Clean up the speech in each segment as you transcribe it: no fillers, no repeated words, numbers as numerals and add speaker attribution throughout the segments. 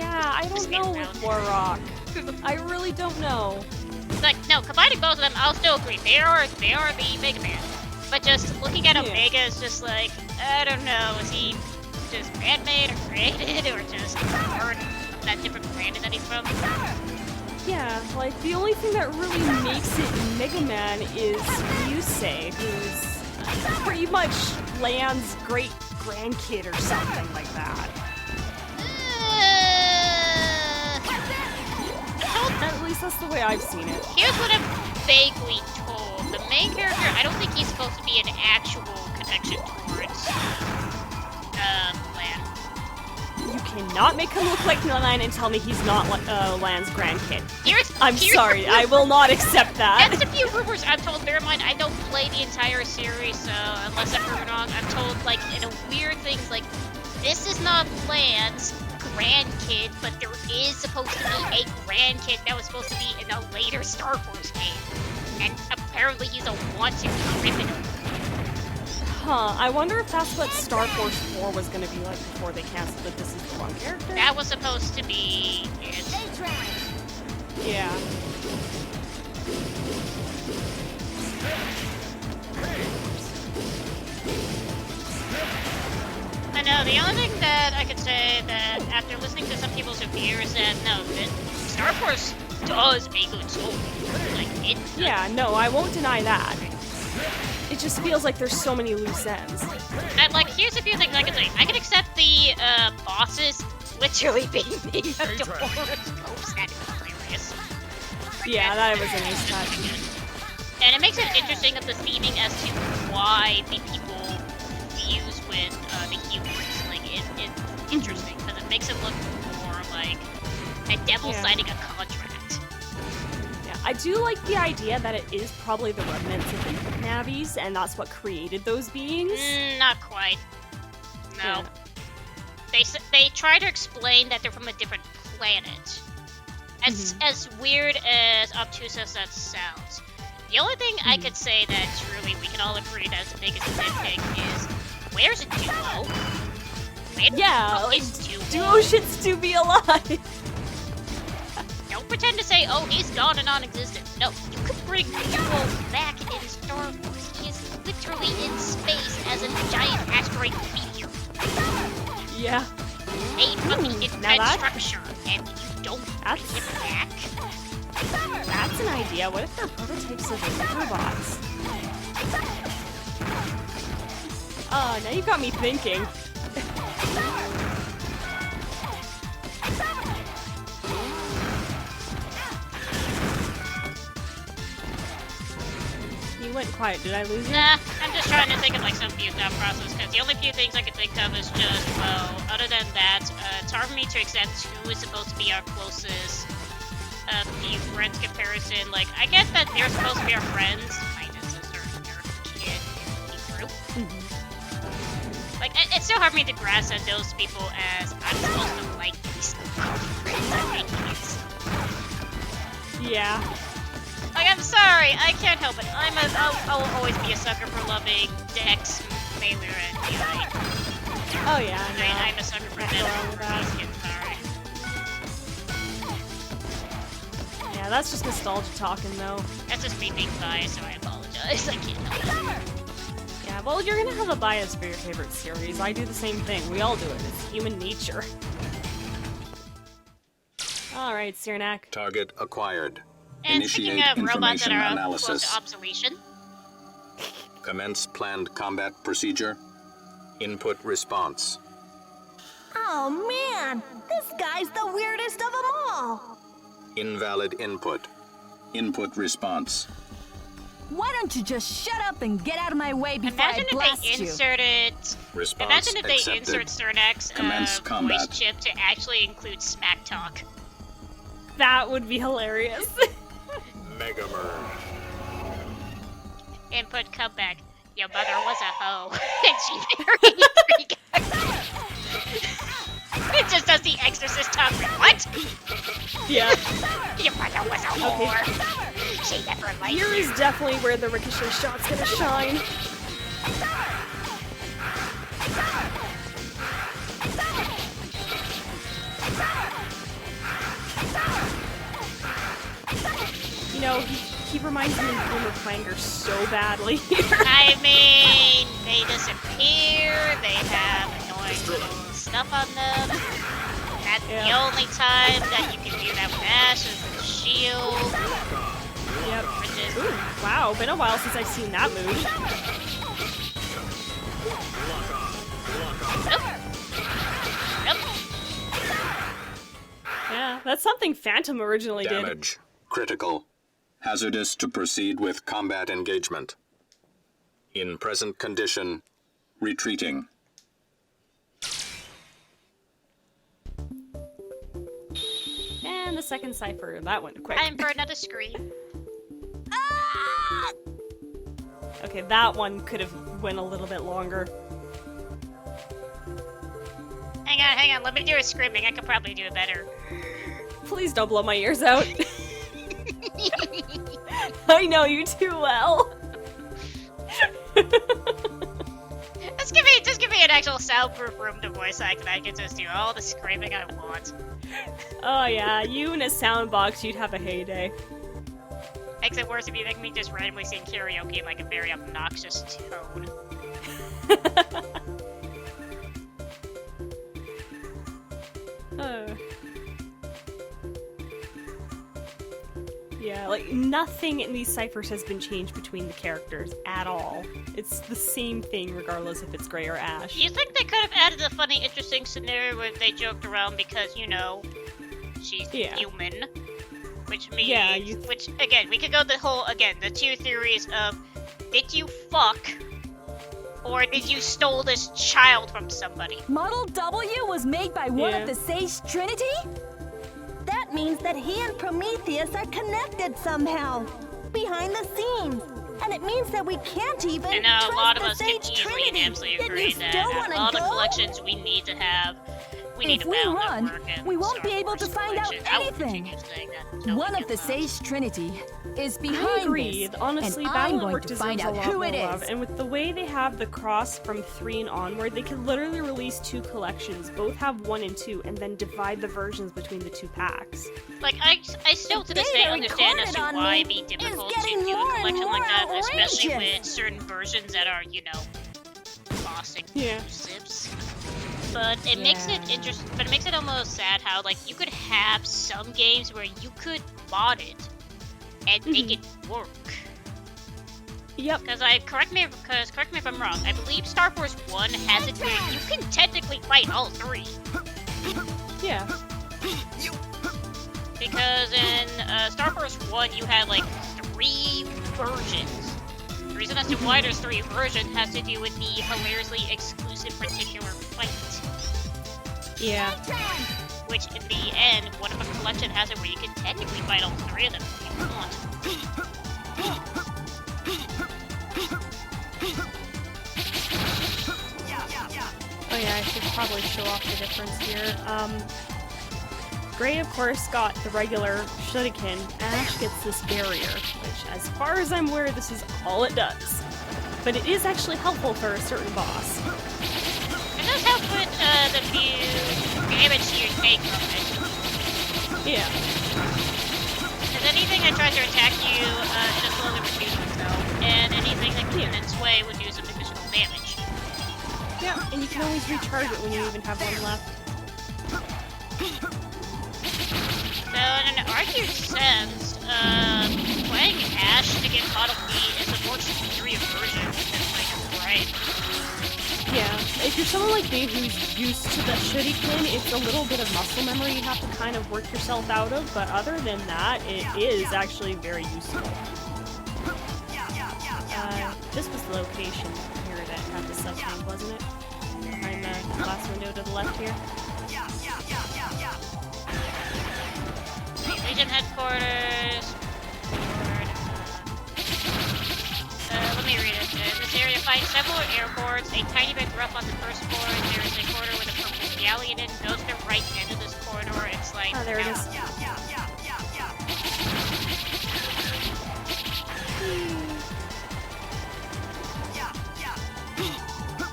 Speaker 1: Yeah, I don't know with Warrock. I really don't know.
Speaker 2: It's like, no, combining both of them, I'll still agree. They are the Mega Man. But just looking at Omega is just like, I don't know, is he just man-made or created or just born from that different planet that he's from?
Speaker 1: Yeah, like the only thing that really makes it Mega Man is Yusei, who's pretty much Lan's great-grandkid or something like that. At least that's the way I've seen it.
Speaker 2: Here's what I'm vaguely told. The main character, I don't think he's supposed to be an actual connection towards Lan.
Speaker 1: You cannot make him look like Lan and tell me he's not Lan's grandkid. I'm sorry, I will not accept that.
Speaker 2: That's a few rumors I'm told. Bear in mind, I don't play the entire series, so unless I'm proven wrong, I'm told, like, in a weird things like, this is not Lan's grandkid, but there is supposed to be a grandkid that was supposed to be in a later starforce game. And apparently he's a wanted criminal.
Speaker 1: Huh, I wonder if that's what Starforce 4 was gonna be like before they canceled it. This is the one character?
Speaker 2: That was supposed to be it.
Speaker 1: Yeah.
Speaker 2: I know, the only thing that I could say that after listening to some people's reviews is that no, that Starforce does a good story. Like, it does.
Speaker 1: Yeah, no, I won't deny that. It just feels like there's so many loose ends.
Speaker 2: And, like, here's a few things I can say. I can accept the bosses literally being made of Dolores Ghost. That is hilarious.
Speaker 1: Yeah, that was a nice touch.
Speaker 2: And it makes it interesting of the theming as to why the people fuse with the humans. Like, it's interesting because it makes it look more like a devil signing a contract.
Speaker 1: Yeah, I do like the idea that it is probably the remnants of the Navis, and that's what created those beings.
Speaker 2: Not quite. No. Yeah. They try to explain that they're from a different planet. As weird as obtuse as that sounds. The only thing I could say that truly we can all agree that's the biggest nitpick is, where's Duo? Where is Duo?
Speaker 1: Duo should still be alive.
Speaker 2: Don't pretend to say, oh, he's gone and non-existent. No, you could bring Duo back in Star Wars. He is literally in space as a giant asteroid meteor.
Speaker 1: Yeah.
Speaker 2: Made from the infrared structure, and you don't bring him back?
Speaker 1: That's an idea. What if they're prototypes of robots? Oh, now you got me thinking. You went quiet. Did I lose you?
Speaker 2: Nah, I'm just trying to think of like some few thought process, because the only few things I can think of is just, well, other than that, it's hard for me to accept who is supposed to be our closest few friends comparison. Like, I guess that they're supposed to be our friends, minus a certain kid in the group. Like, it's so hard for me to grasp at those people as I'm supposed to like these friends that make kids.
Speaker 1: Yeah.
Speaker 2: Like, I'm sorry, I can't help it. I'll always be a sucker for loving Dex, Baylor, and Eli.
Speaker 1: Oh yeah, I know.
Speaker 2: I'm a sucker for them. These kids, sorry.
Speaker 1: Yeah, that's just nostalgia talking, though.
Speaker 2: That's just me being biased, so I apologize. I can't help it.
Speaker 1: Yeah, well, you're gonna have a bias for your favorite series. I do the same thing. We all do it. It's human nature. Alright, Sirnak.
Speaker 3: Target acquired.
Speaker 2: And
Speaker 3: Initiate
Speaker 2: speaking of robots that are
Speaker 3: analysis.
Speaker 2: close to obsolescence,
Speaker 3: Commence planned combat procedure. Input response.
Speaker 4: Oh man, this guy's the weirdest of them all.
Speaker 3: Invalid input. Input response.
Speaker 4: Why don't you just shut up and get out of my way before
Speaker 2: imagine
Speaker 4: I blast
Speaker 2: if they
Speaker 4: you?
Speaker 2: inserted.
Speaker 3: Response
Speaker 2: Imagine if they
Speaker 3: accepted.
Speaker 2: insert Cernak's
Speaker 3: Commence
Speaker 2: voice
Speaker 3: combat.
Speaker 2: chip to actually include smack talk.
Speaker 1: That would be hilarious.
Speaker 3: Megaman.
Speaker 2: Input comeback. Your mother was a hoe, and she married 3 guys. It just does the Exorcist talk. What?
Speaker 1: Yeah.
Speaker 2: Your mother was a whore. She never liked
Speaker 1: Here
Speaker 2: you.
Speaker 1: is definitely where the ricochet shot's gonna shine. know, he reminds me of Boomer Clanger so badly.
Speaker 2: I mean, they disappear, they have annoying little stuff on them. That's the only time that you can do that with Ash is with shield.
Speaker 1: Yep.
Speaker 2: Which is...
Speaker 1: Ooh, wow, been a while since I've seen that move.
Speaker 2: Nope.
Speaker 1: Yeah, that's something Phantom originally did.
Speaker 3: Damage. Critical. Hazardous to proceed with combat engagement. In present condition, retreating.
Speaker 1: And the second cipher, that went quick.
Speaker 2: Time for another scream.
Speaker 1: Okay, that one could have went a little bit longer.
Speaker 2: Hang on, let me do a screaming. I could probably do it better.
Speaker 1: Please don't blow my ears out. I know you too well.
Speaker 2: Just give me an actual soundproof room to voice act and I can just do all the screaming I want.
Speaker 1: Oh yeah, you in a sound box, you'd have a heyday.
Speaker 2: Except worse if you make me just randomly sing karaoke in like a very obnoxious tone.
Speaker 1: Yeah, like nothing in these ciphers has been changed between the characters at all. It's the same thing regardless if it's Gray or Ash.
Speaker 2: You think they could have added a funny, interesting scenario where they joked around because, you know, she's human. Which means, which, again, we could go the whole, the two theories of, did you fuck, or did you stole this child from somebody?
Speaker 4: Model W was made by one of the Sage Trinity? That means that he and Prometheus are connected somehow, behind the scenes. And it means that we can't even
Speaker 2: I know a lot of us
Speaker 4: trust
Speaker 2: can
Speaker 4: the Sage
Speaker 2: easily and
Speaker 4: Trinity.
Speaker 2: absolutely
Speaker 4: Yet
Speaker 2: agree
Speaker 4: you
Speaker 2: that
Speaker 4: still wanna
Speaker 2: all the
Speaker 4: go?
Speaker 2: collections we need to have, we need
Speaker 5: If
Speaker 2: to
Speaker 5: we
Speaker 2: bound
Speaker 5: run,
Speaker 2: network and
Speaker 5: we won't
Speaker 2: Star
Speaker 5: be able
Speaker 2: Wars
Speaker 5: to find out
Speaker 2: collections. I will
Speaker 5: anything.
Speaker 2: continue saying that. No
Speaker 5: One
Speaker 2: one
Speaker 5: of the
Speaker 2: can
Speaker 5: Sage Trinity is
Speaker 1: I
Speaker 5: behind
Speaker 1: agree.
Speaker 5: this,
Speaker 1: Honestly,
Speaker 5: and
Speaker 1: Battle
Speaker 5: I'm going
Speaker 1: Network
Speaker 5: to
Speaker 1: deserves
Speaker 5: find
Speaker 1: a
Speaker 5: out
Speaker 1: lot
Speaker 5: who
Speaker 1: more
Speaker 5: it
Speaker 1: love.
Speaker 5: is.
Speaker 1: And with the way they have the cross from 3 and onward, they could literally release 2 collections, both have 1 and 2, and then divide the versions between the 2 packs.
Speaker 2: Like, I still to this day
Speaker 4: data
Speaker 2: understand as to
Speaker 4: recorded on
Speaker 2: why
Speaker 4: me
Speaker 2: it'd be difficult
Speaker 4: is
Speaker 2: to
Speaker 4: getting
Speaker 2: do a
Speaker 4: more and
Speaker 2: collection like
Speaker 4: more
Speaker 2: that, especially
Speaker 4: outrageous.
Speaker 2: with certain versions that are, you know, bossing
Speaker 1: Yeah.
Speaker 2: zips. But it makes it interesting. But it makes it almost sad how like you could have some games where you could mod it and make it work.
Speaker 1: Yep.
Speaker 2: Because correct me if I'm wrong. I believe Star Force 1 has it where you can technically fight all 3.
Speaker 1: Yeah.
Speaker 2: Because in Star Force 1 you had like 3 versions. The reason as to why there's 3 versions has to do with the hilariously exclusive particular fight.
Speaker 1: Yeah.
Speaker 2: Which in the end, one of a collection has it where you can technically fight all 3 of them if you want.
Speaker 1: Oh yeah, I should probably show off the difference here. Gray, of course, got the regular shuriken. Ash gets this barrier, which, as far as I'm aware, this is all it does. But it is actually helpful for a certain boss.
Speaker 2: It does help with the few damage you take from it.
Speaker 1: Yeah.
Speaker 2: Because anything that tries to attack you, it'll slowly reduce itself. And anything that can get in its way would do some additional damage.
Speaker 1: Yeah, and you can always recharge it when you even have one left.
Speaker 2: So in an argued sense, playing Ash to get Model B is a more superior version of this, like, right?
Speaker 1: Yeah, if you're someone like me who's used to the shuriken, it's a little bit of muscle memory you have to kind of work yourself out of, but other than that, it is actually very useful. This was the location here that had the sub-tank, wasn't it? Behind the glass window to the left here.
Speaker 2: Legion headquarters. Let me read it. This area finds several airports, a tiny bit rough on the first floor. There is a corridor with a purple galleon in. Go to the right end of this corridor. It's like.
Speaker 1: Oh, there it is.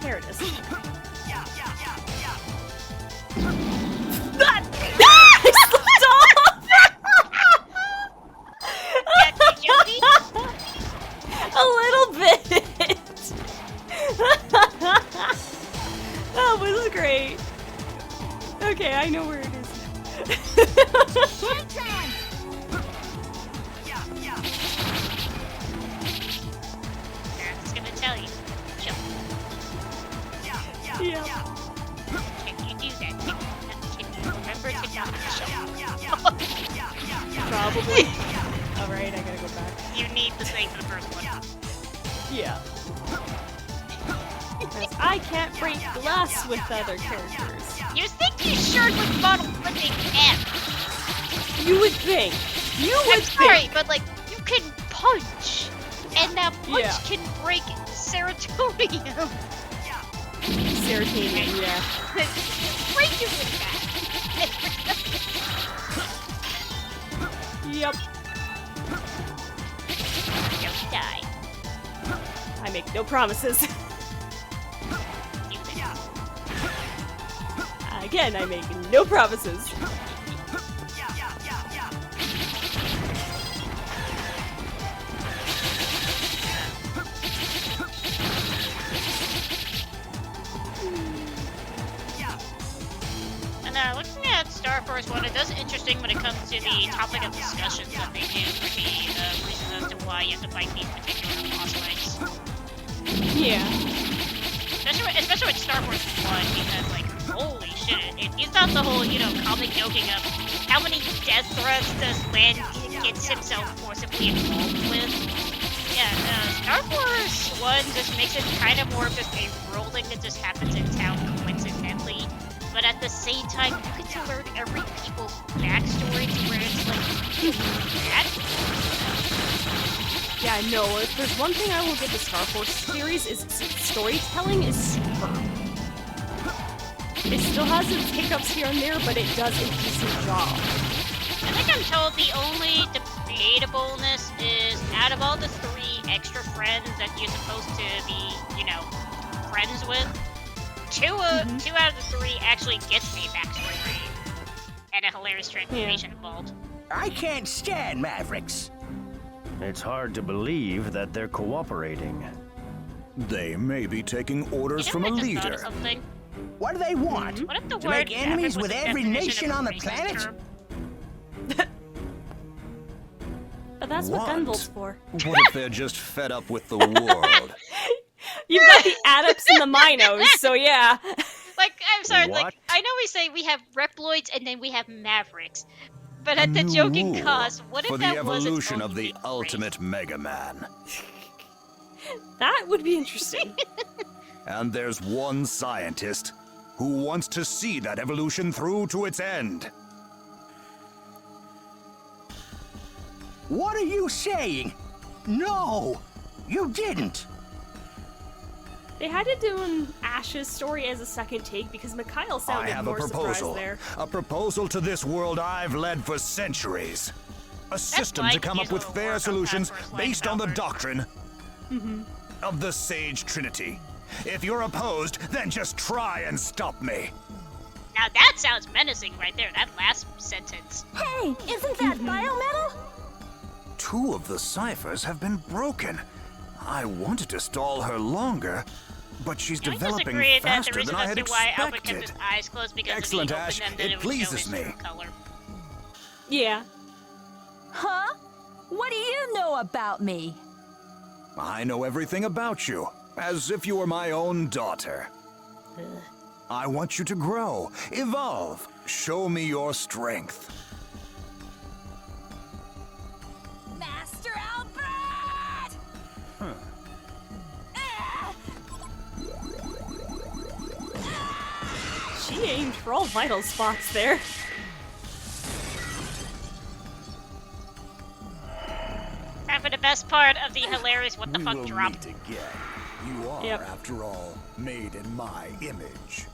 Speaker 1: There it is. Oh, great. Okay, I know where it is.
Speaker 2: Parents gonna tell you. Chill.
Speaker 1: Yeah.
Speaker 2: Can you do that? Can you remember to not chill?
Speaker 1: Probably. Alright, I gotta go back.
Speaker 2: You need the thing for the first one.
Speaker 1: Yeah. Because I can't break glass with other characters.
Speaker 2: You think you sure with bottle flipping M?
Speaker 1: You would think. You
Speaker 2: I'm
Speaker 1: would
Speaker 2: sorry,
Speaker 1: think.
Speaker 2: but like, you can punch, and that punch
Speaker 1: Yeah.
Speaker 2: can break serotonin.
Speaker 1: Serotonin, yeah.
Speaker 2: Break you with that.
Speaker 1: Yep.
Speaker 2: Don't die.
Speaker 1: I make no promises.
Speaker 2: You think.
Speaker 1: Again, I make no promises.
Speaker 2: And looking at Starforce 1, it does interesting when it comes to the topic of discussions that they do for the reason as to why you have to fight these particular boss fights.
Speaker 1: Yeah.
Speaker 2: Especially with Starforce 1, because, like, holy shit, it's not the whole, you know, common joking of how many death threats does Lan gets himself forcibly involved with. Yeah, Starforce 1 just makes it kind of more of just a role thing that just happens in town coincidentally. But at the same time, you get to learn every people's backstory to where it's like, that?
Speaker 1: Yeah, no, if there's one thing I will give the Starforce series is storytelling is superb. It still has its hiccups here and there, but it does a decent job.
Speaker 2: I think I'm told the only debatableness is out of all the 3 extra friends that you're supposed to be, you know, friends with, two out of the 3 actually gets a backstory and a hilarious transformation involved.
Speaker 5: I can't stand Mavericks.
Speaker 6: It's hard to believe that they're cooperating.
Speaker 5: They may be taking orders from a
Speaker 2: I just thought of
Speaker 5: leader.
Speaker 2: something.
Speaker 5: What do they want?
Speaker 2: What if the
Speaker 5: To
Speaker 2: word
Speaker 5: make enemies
Speaker 2: Maverick was
Speaker 5: with
Speaker 2: the
Speaker 5: every
Speaker 2: definition
Speaker 5: nation
Speaker 2: of a
Speaker 5: on the
Speaker 2: racist
Speaker 5: planet?
Speaker 2: term?
Speaker 1: But that's what Gunvold's for.
Speaker 5: What if they're just fed up with the world?
Speaker 1: You've got the Adepts and the Minos, so yeah.
Speaker 2: Like, I'm sorry,
Speaker 6: What?
Speaker 2: like, I know we say we have Reploids and then we have Mavericks. But
Speaker 5: A
Speaker 2: at the
Speaker 5: new
Speaker 2: joking
Speaker 5: rule
Speaker 2: cause, what if
Speaker 5: for
Speaker 2: that
Speaker 5: the
Speaker 2: was its
Speaker 5: evolution
Speaker 2: own
Speaker 5: of the
Speaker 2: unique race?
Speaker 5: ultimate Megaman.
Speaker 1: That would be interesting.
Speaker 5: And there's one scientist who wants to see that evolution through to its end. What are you saying? No, you didn't.
Speaker 1: They had to do an Ash's story as a second take because Mikhail
Speaker 5: I
Speaker 1: sounded
Speaker 5: have a
Speaker 1: more
Speaker 5: proposal.
Speaker 1: surprised there.
Speaker 5: A proposal to this world I've led for centuries. A system
Speaker 2: why
Speaker 5: to
Speaker 2: I
Speaker 5: come
Speaker 2: could
Speaker 5: up
Speaker 2: use
Speaker 5: with
Speaker 2: a little
Speaker 5: fair
Speaker 2: word on
Speaker 5: solutions
Speaker 2: Starforce like
Speaker 5: based on the
Speaker 2: Valkyrie.
Speaker 5: doctrine of the Sage Trinity. If you're opposed, then just try and stop me.
Speaker 2: Now that sounds menacing right there, that last sentence.
Speaker 4: Hey, isn't that biometal?
Speaker 5: 2 of the ciphers have been broken. I wanted to stall her longer, but she's
Speaker 2: I
Speaker 5: developing
Speaker 2: disagree that the
Speaker 5: faster
Speaker 2: reason
Speaker 5: than I
Speaker 2: as
Speaker 5: had
Speaker 2: to why Albert kept
Speaker 5: expected.
Speaker 2: his eyes closed because
Speaker 5: Excellent,
Speaker 2: if he
Speaker 5: Ash.
Speaker 2: opened them, then
Speaker 5: It
Speaker 2: it would show
Speaker 5: pleases
Speaker 2: his
Speaker 5: me.
Speaker 2: true color.
Speaker 1: Yeah.
Speaker 4: Huh? What do you know about me?
Speaker 5: I know everything about you, as if you were my own daughter. I want you to grow, evolve, show me your strength.
Speaker 4: Master Albert!
Speaker 1: She aimed for all vital spots there.
Speaker 2: And for the best part of the hilarious what the
Speaker 5: We
Speaker 2: fuck
Speaker 5: will
Speaker 2: drop.
Speaker 5: meet again. You are,
Speaker 1: Yep.
Speaker 5: after all, made in my image.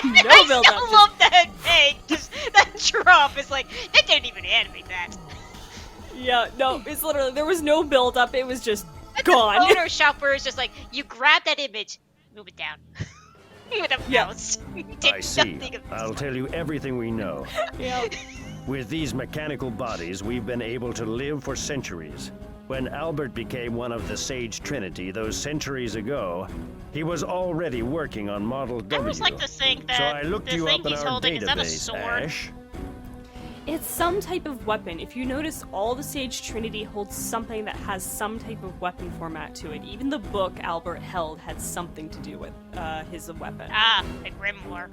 Speaker 1: No build up.
Speaker 2: I love that. Hey, just that drop is like they didn't even animate that.
Speaker 1: Yeah, no, it's literally, there was no build up, it was just
Speaker 2: That's
Speaker 1: gone.
Speaker 2: a Photoshop where it's just like you grab that image, move it down with a
Speaker 1: Yeah.
Speaker 2: mouse. You
Speaker 6: I
Speaker 2: did
Speaker 6: see.
Speaker 2: nothing of
Speaker 6: I'll tell you everything we know.
Speaker 1: Yeah.
Speaker 6: With these mechanical bodies, we've been able to live for centuries. When Albert became one of the Sage Trinity those centuries ago, he was already working on Model W.
Speaker 2: I always like to think that
Speaker 6: so I looked
Speaker 2: the
Speaker 6: you
Speaker 2: thing
Speaker 6: up in
Speaker 2: he's
Speaker 6: our
Speaker 2: holding, is that a
Speaker 6: database,
Speaker 2: sword?
Speaker 6: Ash.
Speaker 1: It's some type of weapon. If you notice, all the Sage Trinity holds something that has some type of weapon format to it. Even the book Albert held had something to do with his weapon.
Speaker 2: Ah, a grimoire.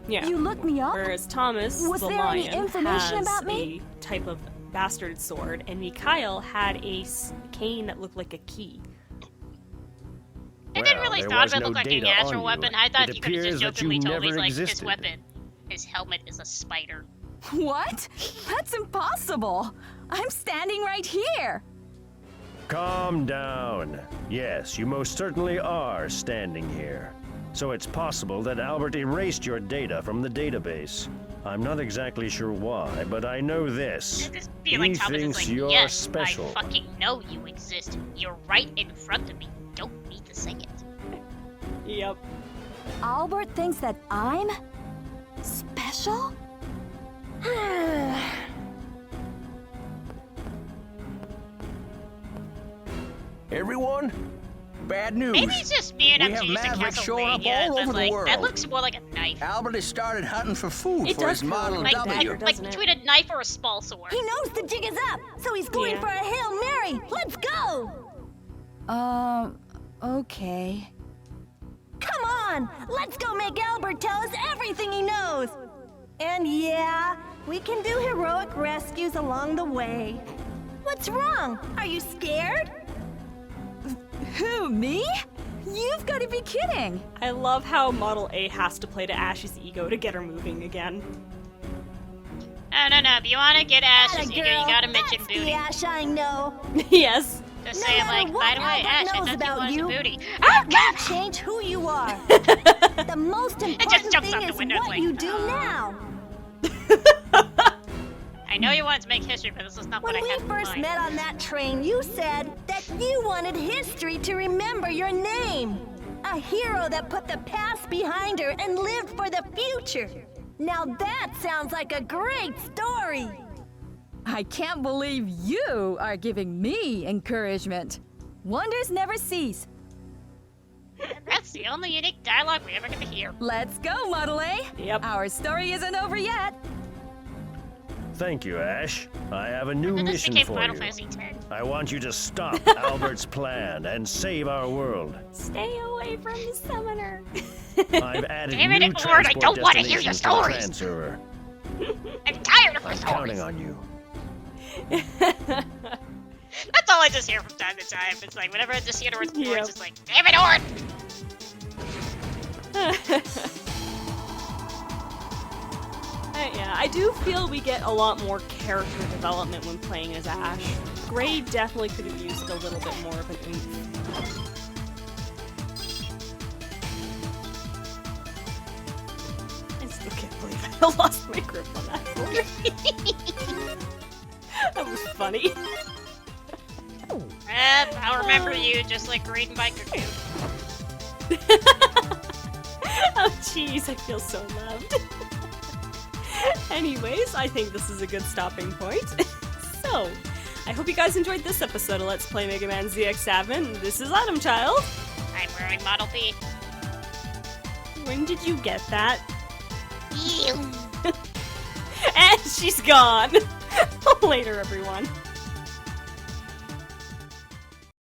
Speaker 1: Yeah.
Speaker 4: You looked me up?
Speaker 1: Whereas Thomas,
Speaker 4: Was
Speaker 1: the
Speaker 4: there any
Speaker 1: lion,
Speaker 4: information
Speaker 1: has
Speaker 4: about me?
Speaker 1: a type of bastard sword, and Mikhail had a cane that looked like a key.
Speaker 2: I didn't
Speaker 6: Well,
Speaker 2: really
Speaker 6: there
Speaker 2: thought
Speaker 6: was
Speaker 2: of it
Speaker 6: no
Speaker 2: looked like a
Speaker 6: data
Speaker 2: natural
Speaker 6: on you.
Speaker 2: weapon. I thought
Speaker 6: It
Speaker 2: you could have just
Speaker 6: appears that
Speaker 2: jokingly
Speaker 6: you
Speaker 2: told me,
Speaker 6: never
Speaker 2: like, his
Speaker 6: existed.
Speaker 2: weapon, his helmet is a spider.
Speaker 7: What? That's impossible. I'm standing right here.
Speaker 6: Calm down. Yes, you most certainly are standing here. So it's possible that Albert erased your data from the database. I'm not exactly sure why, but I know this.
Speaker 2: This feeling
Speaker 6: He
Speaker 2: Thomas is
Speaker 6: thinks
Speaker 2: like,
Speaker 6: you're
Speaker 2: yes,
Speaker 6: special.
Speaker 2: I fucking know you exist. You're right in front of me. Don't need to say it.
Speaker 1: Yep.
Speaker 4: Albert thinks that I'm special?
Speaker 8: Everyone, bad news.
Speaker 2: Maybe it's just me and
Speaker 8: We
Speaker 2: I'm
Speaker 8: have
Speaker 2: too used to
Speaker 8: Mavericks showing up
Speaker 2: Castlevania,
Speaker 8: all
Speaker 2: but
Speaker 8: over the
Speaker 2: like, that
Speaker 8: world.
Speaker 2: looks more like a knife.
Speaker 8: Albert has started hunting for food
Speaker 1: It
Speaker 8: for
Speaker 1: does
Speaker 8: his
Speaker 1: feel
Speaker 8: Model
Speaker 1: like
Speaker 8: W.
Speaker 1: that,
Speaker 2: Like
Speaker 1: doesn't it?
Speaker 2: between a knife or a small sword.
Speaker 4: He knows the jig is up, so he's going
Speaker 1: Yeah.
Speaker 4: for a Hail Mary. Let's go!
Speaker 7: Okay.
Speaker 4: Come on! Let's go make Albert tell us everything he knows! And yeah, we can do heroic rescues along the way. What's wrong? Are you scared?
Speaker 7: Who, me? You've got to be kidding.
Speaker 1: I love how Model A has to play to Ash's ego to get her moving again.
Speaker 2: No. If you want to get Ash's
Speaker 4: Atta
Speaker 2: ego,
Speaker 4: girl,
Speaker 2: you gotta mention
Speaker 4: that's
Speaker 2: booty.
Speaker 4: the Ash I know.
Speaker 1: Yes.
Speaker 2: Just
Speaker 4: No
Speaker 2: say,
Speaker 4: matter
Speaker 2: like,
Speaker 4: what
Speaker 2: by the way,
Speaker 4: Albert
Speaker 2: Ash, I
Speaker 4: knows
Speaker 2: thought you
Speaker 4: about
Speaker 2: wanted
Speaker 4: you,
Speaker 2: the booty.
Speaker 4: That won't change who you are. The most important
Speaker 2: jumps
Speaker 4: thing
Speaker 2: out the
Speaker 4: is
Speaker 2: window, it's
Speaker 4: what
Speaker 2: like,
Speaker 4: you do now.
Speaker 2: I know you wanted to make history, but this is not
Speaker 4: When
Speaker 2: what I
Speaker 4: we
Speaker 2: had in
Speaker 4: first
Speaker 2: mind.
Speaker 4: met on that train, you said that you wanted history to remember your name. A hero that put the past behind her and lived for the future. Now that sounds like a great story.
Speaker 7: I can't believe you are giving me encouragement. Wonders never cease.
Speaker 2: That's the only unique dialogue we ever get to hear.
Speaker 7: Let's go, Model A.
Speaker 1: Yep.
Speaker 7: Our story isn't over yet.
Speaker 6: Thank you, Ash. I have a new
Speaker 2: And this
Speaker 6: mission
Speaker 2: became
Speaker 6: for
Speaker 2: Final
Speaker 6: you.
Speaker 2: Fantasy X.
Speaker 6: I want you to stop Albert's plan and save our world.
Speaker 1: Stay away from the summoner.
Speaker 6: I've added
Speaker 2: Damn it,
Speaker 6: new
Speaker 2: Edward, I
Speaker 6: transport
Speaker 2: don't wanna hear your
Speaker 6: destinations to the
Speaker 2: stories.
Speaker 6: transfer.
Speaker 2: I'm tired of her
Speaker 6: I'm
Speaker 2: stories.
Speaker 6: counting on you.
Speaker 2: That's all I just hear from time to time. It's like, whenever I just hear the words,
Speaker 1: Yep.
Speaker 2: it's just like, damn it, Ord!
Speaker 1: Yeah, I do feel we get a lot more character development when playing as Ash. Gray definitely could have used a little bit more of an oomph. I still can't believe I lost my grip on that sword. That was funny.
Speaker 2: I'll remember you just like Green Biker do.
Speaker 1: Oh jeez, I feel so loved. Anyways, I think this is a good stopping point. So, I hope you guys enjoyed this episode of Let's Play Mega Man ZX7. This is Autumn Child.
Speaker 2: I'm wearing Model B.
Speaker 1: When did you get that?
Speaker 2: Ew.
Speaker 1: And she's gone. Later, everyone.